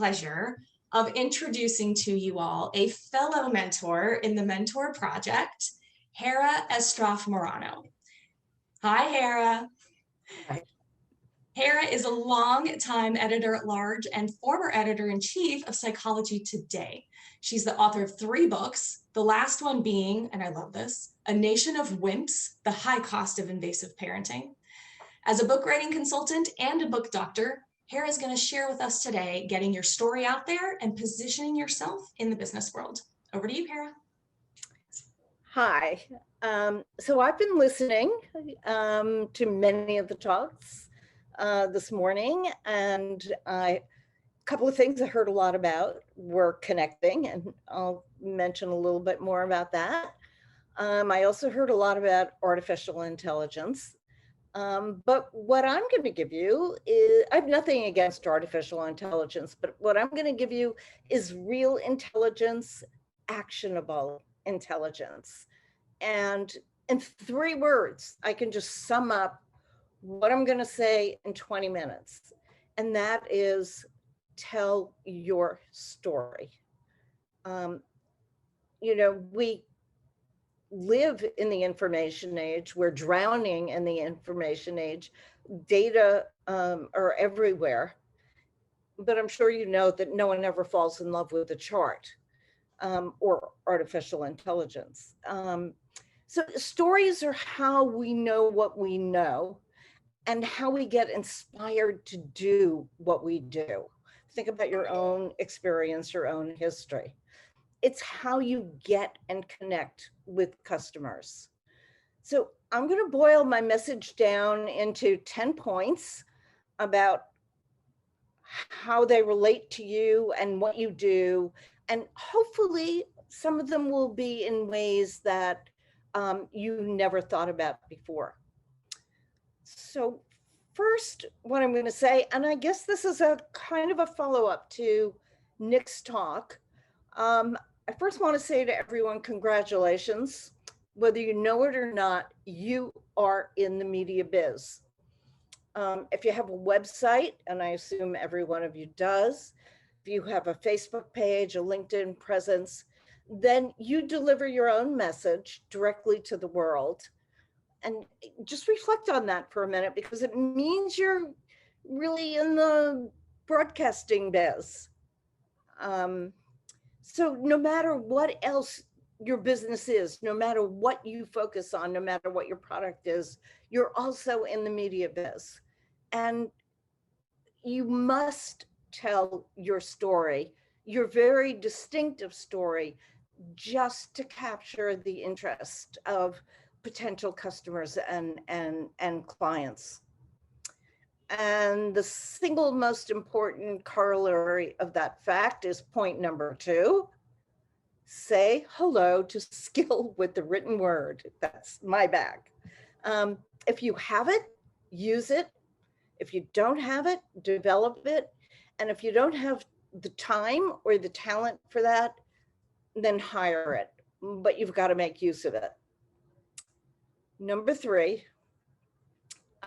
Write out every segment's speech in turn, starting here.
pleasure of introducing to you all a fellow mentor in the Mentor Project, Hara Estroff Marano. Hi, Hara. Hi. Hara is a long-time editor-at-large and former editor-in-chief of Psychology Today. She's the author of 3 books, the last one being, and I love this, A Nation of Wimps, The High Cost of Invasive Parenting. As a book writing consultant and a book doctor, Hara is going to share with us today getting your story out there and positioning yourself in the business world. Over to you, Hara. Hi. So I've been listening to many of the talks this morning, and a couple of things I heard a lot about were connecting, and I'll mention a little bit more about that. I also heard a lot about artificial intelligence. But what I'm going to give you is, I have nothing against artificial intelligence, but what I'm going to give you is real intelligence, actionable intelligence. And in 3 words, I can just sum up what I'm going to say in 20 minutes. And that is, tell your story. We live in the information age. We're drowning in the information age. Data are everywhere. But I'm sure you know that no one ever falls in love with a chart or artificial intelligence. So stories are how we know what we know and how we get inspired to do what we do. Think about your own experience, your own history. It's how you get and connect with customers. So I'm going to boil my message down into 10 points about how they relate to you and what you do. And hopefully some of them will be in ways that you never thought about before. So first, what I'm going to say, and I guess this is a kind of a follow-up to Nick's talk. I first want to say to everyone, congratulations. Whether you know it or not, you are in the media biz. If you have a website, and I assume every one of you does, if you have a Facebook page, a LinkedIn presence, then you deliver your own message directly to the world. And just reflect on that for a minute, because it means you're really in the broadcasting biz. So no matter what else your business is, no matter what you focus on, no matter what your product is, you're also in the media biz. And you must tell your story, your very distinctive story, just to capture the interest of potential customers and clients. And the single most important corollary of that fact is point number 2. Say hello to skill with the written word. That's my bag. If you have it, use it. If you don't have it, develop it. And if you don't have the time or the talent for that, then hire it. But you've got to make use of it. Number 3,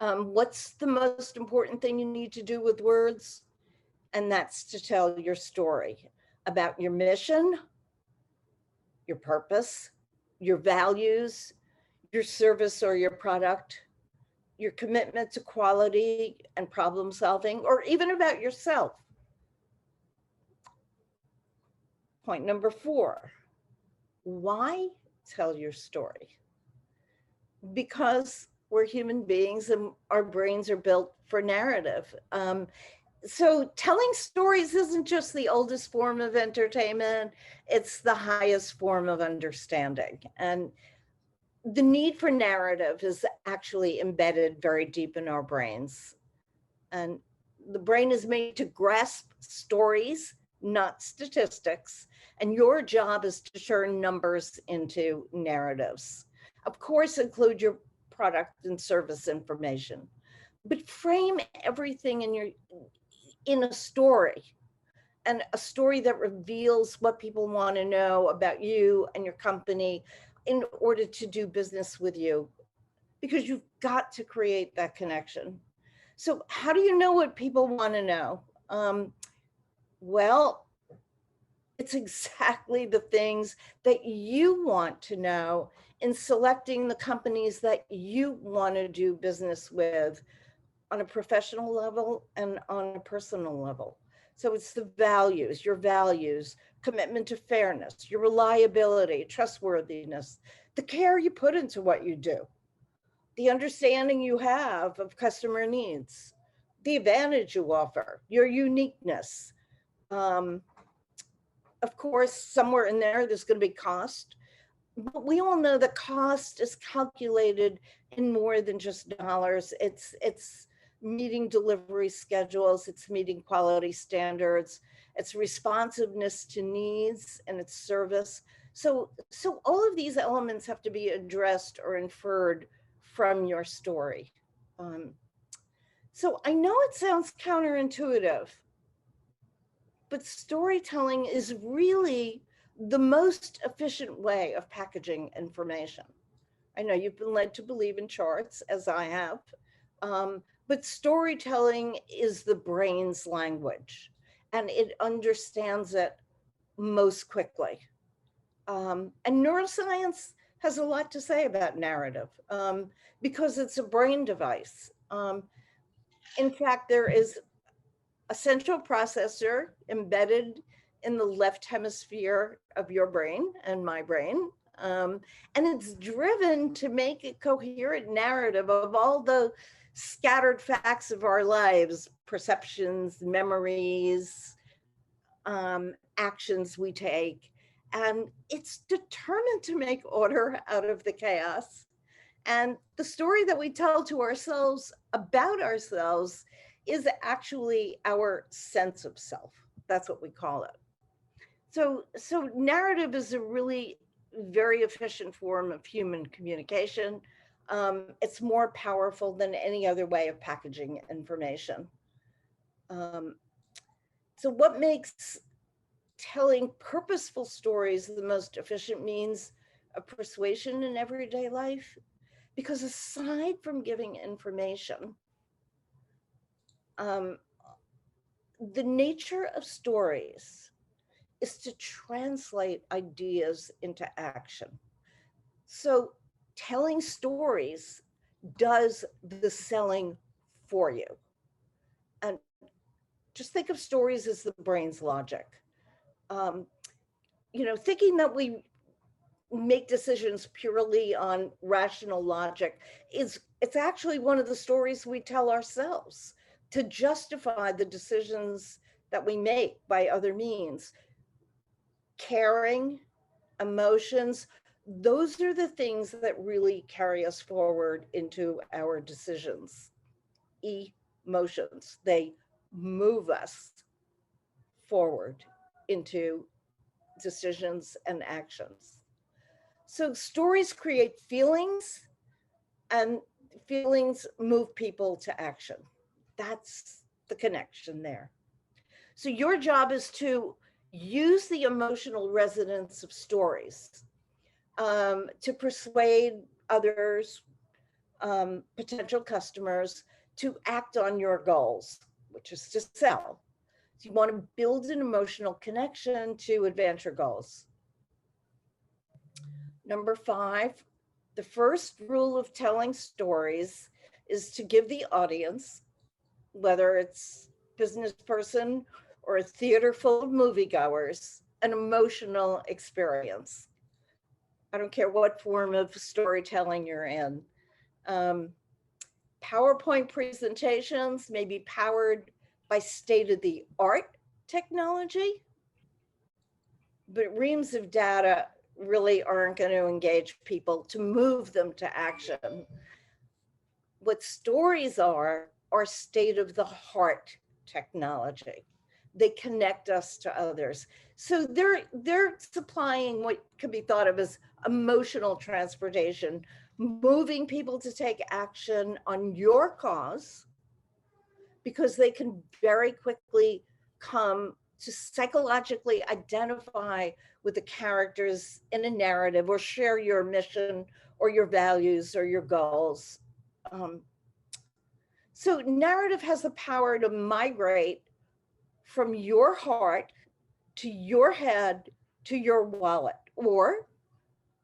what's the most important thing you need to do with words? And that's to tell your story about your mission, your purpose, your values, your service or your product, your commitment to quality and problem solving, or even about yourself. Point number 4, why tell your story? Because we're human beings and our brains are built for narrative. So telling stories isn't just the oldest form of entertainment, it's the highest form of understanding. And the need for narrative is actually embedded very deep in our brains. And the brain is made to grasp stories, not statistics. And your job is to turn numbers into narratives. Of course, include your product and service information, but frame everything in a story, and a story that reveals what people want to know about you and your company in order to do business with you, because you've got to create that connection. So how do you know what people want to know? Well, it's exactly the things that you want to know in selecting the companies that you want to do business with on a professional level and on a personal level. So it's the values, your values, commitment to fairness, your reliability, trustworthiness, the care you put into what you do, the understanding you have of customer needs, the advantage you offer, your uniqueness. Um, of course, somewhere in there, there's going to be cost, but we all know that cost is calculated in more than just dollars. It's meeting delivery schedules, it's meeting quality standards, it's responsiveness to needs, and it's service. So all of these elements have to be addressed or inferred from your story. Um, so I know it sounds counterintuitive, but storytelling is really the most efficient way of packaging information. I know you've been led to believe in charts, as I have, but storytelling is the brain's language, and it understands it most quickly. And neuroscience has a lot to say about narrative, because it's a brain device. In fact, there is a central processor embedded in the left hemisphere of your brain and my brain. And it's driven to make a coherent narrative of all the scattered facts of our lives, perceptions, memories, actions we take. And it's determined to make order out of the chaos. And the story that we tell to ourselves about ourselves is actually our sense of self. That's what we call it. So narrative is a really very efficient form of human communication. It's more powerful than any other way of packaging information. Um, so what makes telling purposeful stories the most efficient means of persuasion in everyday life? Because aside from giving information, the nature of stories is to translate ideas into action. So telling stories does the selling for you. And just think of stories as the brain's logic. Thinking that we make decisions purely on rational logic it's actually one of the stories we tell ourselves to justify the decisions that we make by other means. Caring, emotions, those are the things that really carry us forward into our decisions. Emotions, they move us forward into decisions and actions. So stories create feelings, and feelings move people to action. That's the connection there. So your job is to use the emotional resonance of stories to persuade others, potential customers, to act on your goals, which is to sell. So you want to build an emotional connection to advance your goals. Number 5, the first rule of telling stories is to give the audience, whether it's business person or a theater full of moviegoers, an emotional experience. I don't care what form of storytelling you're in. PowerPoint presentations may be powered by state-of-the-art technology, but reams of data really aren't going to engage people to move them to action. What stories are state-of-the-heart technology. They connect us to others. So they're supplying what could be thought of as emotional transportation, moving people to take action on your cause, because they can very quickly come to psychologically identify with the characters in a narrative or share your mission or your values or your goals. So narrative has the power to migrate from your heart to your head to your wallet, or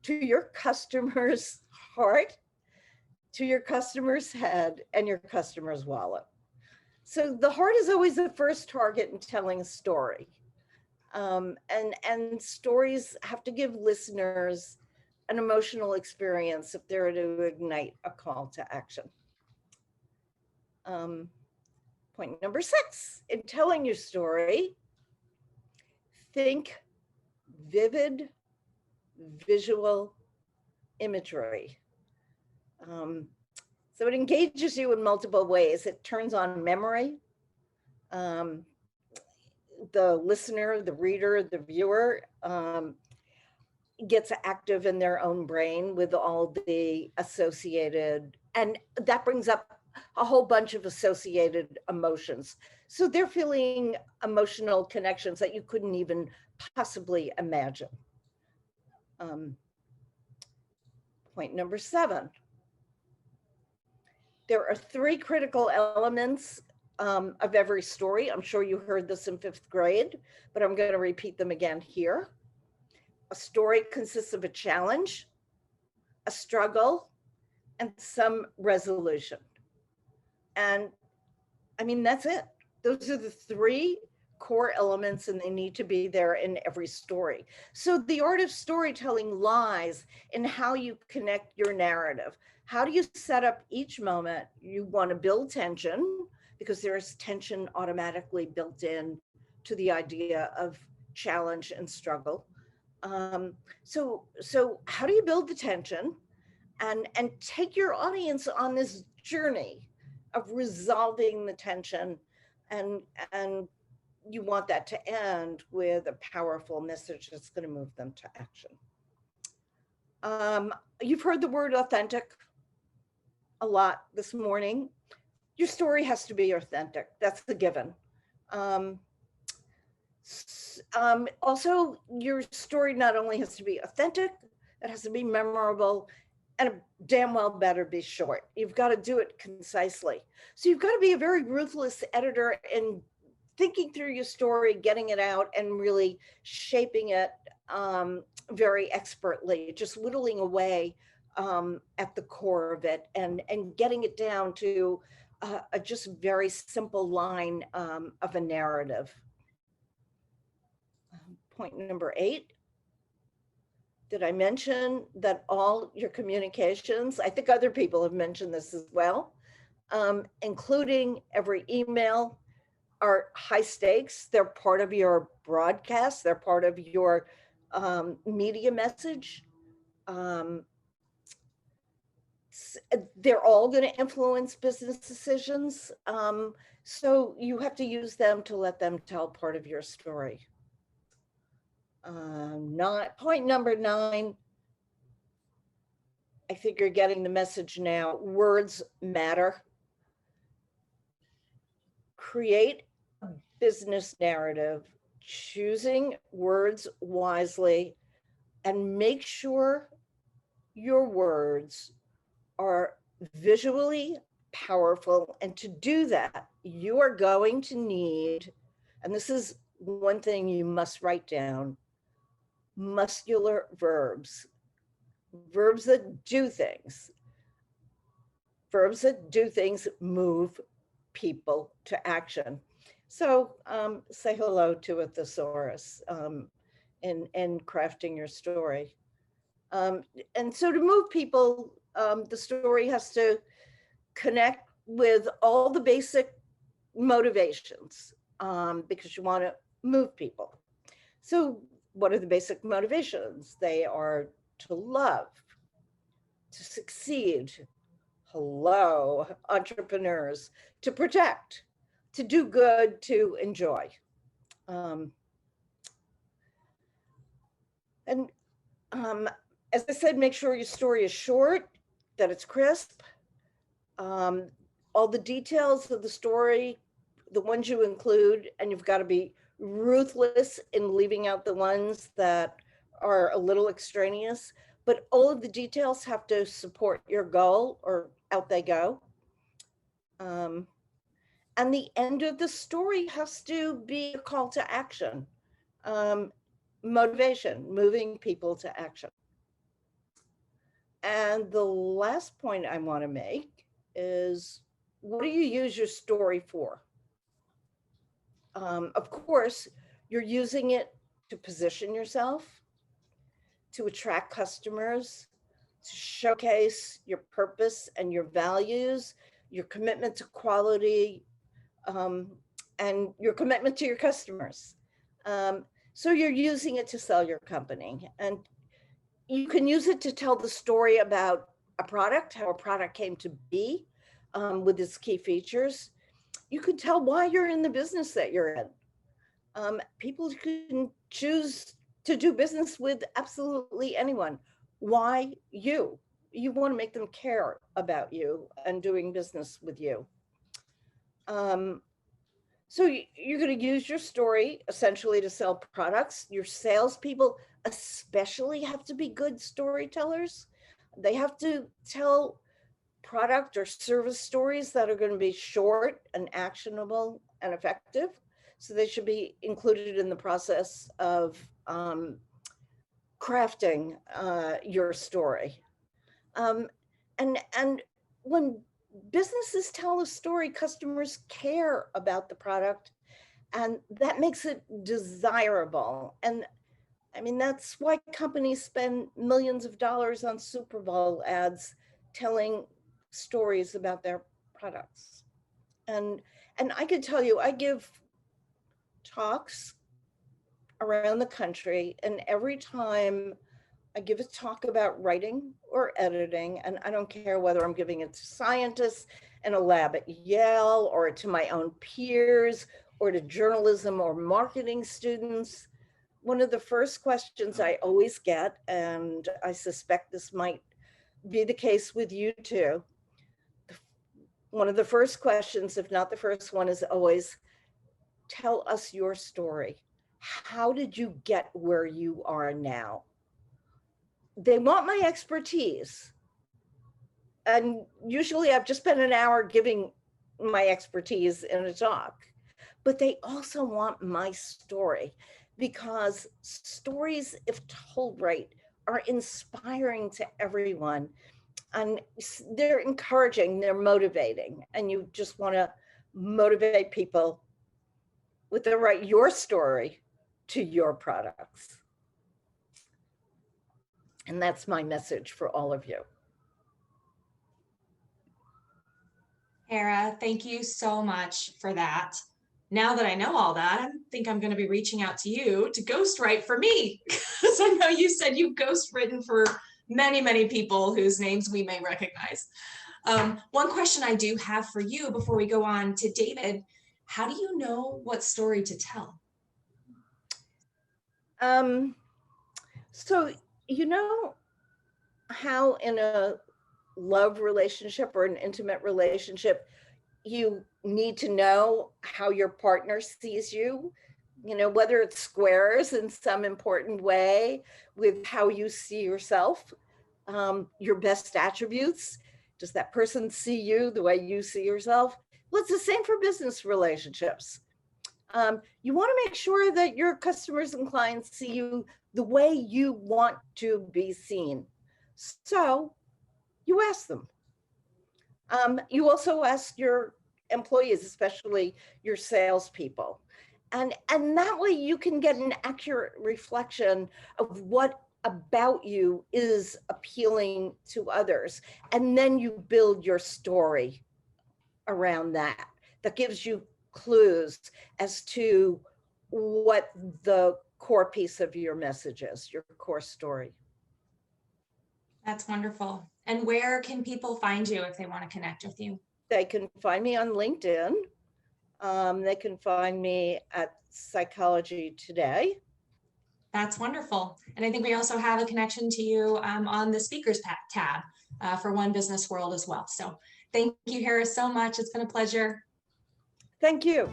to your customer's heart to your customer's head and your customer's wallet. So the heart is always the first target in telling a story. And stories have to give listeners an emotional experience if they're to ignite a call to action. Point number 6, in telling your story, think vivid visual imagery. So it engages you in multiple ways. It turns on memory. The listener, the reader, the viewer gets active in their own brain with all the associated, and that brings up a whole bunch of associated emotions. So they're feeling emotional connections that you couldn't even possibly imagine. Point number 7. There are 3 critical elements of every story. I'm sure you heard this in 5th grade, but I'm going to repeat them again here. A story consists of a challenge, a struggle, and some resolution. And I mean, that's it. Those are the 3 core elements, and they need to be there in every story. So the art of storytelling lies in how you connect your narrative. How do you set up each moment? You want to build tension, because there's tension automatically built in to the idea of challenge and struggle. So how do you build the tension and take your audience on this journey of resolving the tension, and you want that to end with a powerful message that's going to move them to action. You've heard the word authentic a lot this morning. Your story has to be authentic. That's the given. Also, your story not only has to be authentic, it has to be memorable, and damn well better be short. You've got to do it concisely. So you've got to be a very ruthless editor in thinking through your story, getting it out, and really shaping it very expertly, just whittling away at the core of it, and getting it down to a just very simple line of a narrative. Point number 8. Did I mention that all your communications, I think other people have mentioned this as well, including every email, are high stakes. They're part of your broadcast. They're part of your media message. They're all going to influence business decisions. So you have to use them to let them tell part of your story. Point number 9. I think you're getting the message now. Words matter. Create a business narrative, choosing words wisely, and make sure your words are visually powerful. And to do that, you are going to need, and this is one thing you must write down, muscular verbs. Verbs that do things. Verbs that do things move people to action. So say hello to a thesaurus in crafting your story. And so to move people, the story has to connect with all the basic motivations because you want to move people. So what are the basic motivations? They are to love, to succeed, hello, entrepreneurs, to protect, to do good, to enjoy. As I said, make sure your story is short, that it's crisp. All the details of the story, the ones you include, and you've got to be ruthless in leaving out the ones that are a little extraneous, but all of the details have to support your goal, or out they go. And the end of the story has to be a call to action, motivation, moving people to action. And the last point I want to make is, what do you use your story for? Of course, you're using it to position yourself, to attract customers, to showcase your purpose and your values, your commitment to quality, and your commitment to your customers. So you're using it to sell your company. And you can use it to tell the story about a product, how a product came to be, with its key features. You can tell why you're in the business that you're in. People can choose to do business with absolutely anyone. Why you? You want to make them care about you and doing business with you. So you're going to use your story essentially to sell products. Your salespeople especially have to be good storytellers. They have to tell product or service stories that are going to be short and actionable and effective. So they should be included in the process of crafting your story. And when businesses tell a story, customers care about the product, and that makes it desirable. And I mean, that's why companies spend millions of dollars on Super Bowl ads telling stories about their products. And I could tell you, I give talks around the country, and every time I give a talk about writing or editing, and I don't care whether I'm giving it to scientists in a lab at Yale or to my own peers or to journalism or marketing students, one of the first questions I always get, and I suspect this might be the case with you too, one of the first questions, if not the first one, is always, tell us your story. How did you get where you are now? They want my expertise. And usually I've just spent an hour giving my expertise in a talk, but they also want my story, because stories, if told right, are inspiring to everyone. And they're encouraging, they're motivating, and you just want to motivate people with the right your story to your products. And that's my message for all of you. Hara, thank you so much for that. Now that I know all that, I think I'm going to be reaching out to you to ghostwrite for me, because I know you said you've ghostwritten for many, many people whose names we may recognize. One question I do have for you before we go on to David, how do you know what story to tell? So, you know how in a love relationship or an intimate relationship, you need to know how your partner sees you, whether it's squares in some important way with how you see yourself, your best attributes. Does that person see you the way you see yourself? Well, it's the same for business relationships. You want to make sure that your customers and clients see you the way you want to be seen. So you ask them. You also ask your employees, especially your salespeople. And that way you can get an accurate reflection of what about you is appealing to others. And then you build your story around that. That gives you clues as to what the core piece of your message is, your core story. That's wonderful. And where can people find you if they want to connect with you? They can find me on LinkedIn. They can find me at Psychology Today. That's wonderful. And I think we also have a connection to you on the speakers tab for One Business World as well. So thank you, Hara, so much. It's been a pleasure. Thank you.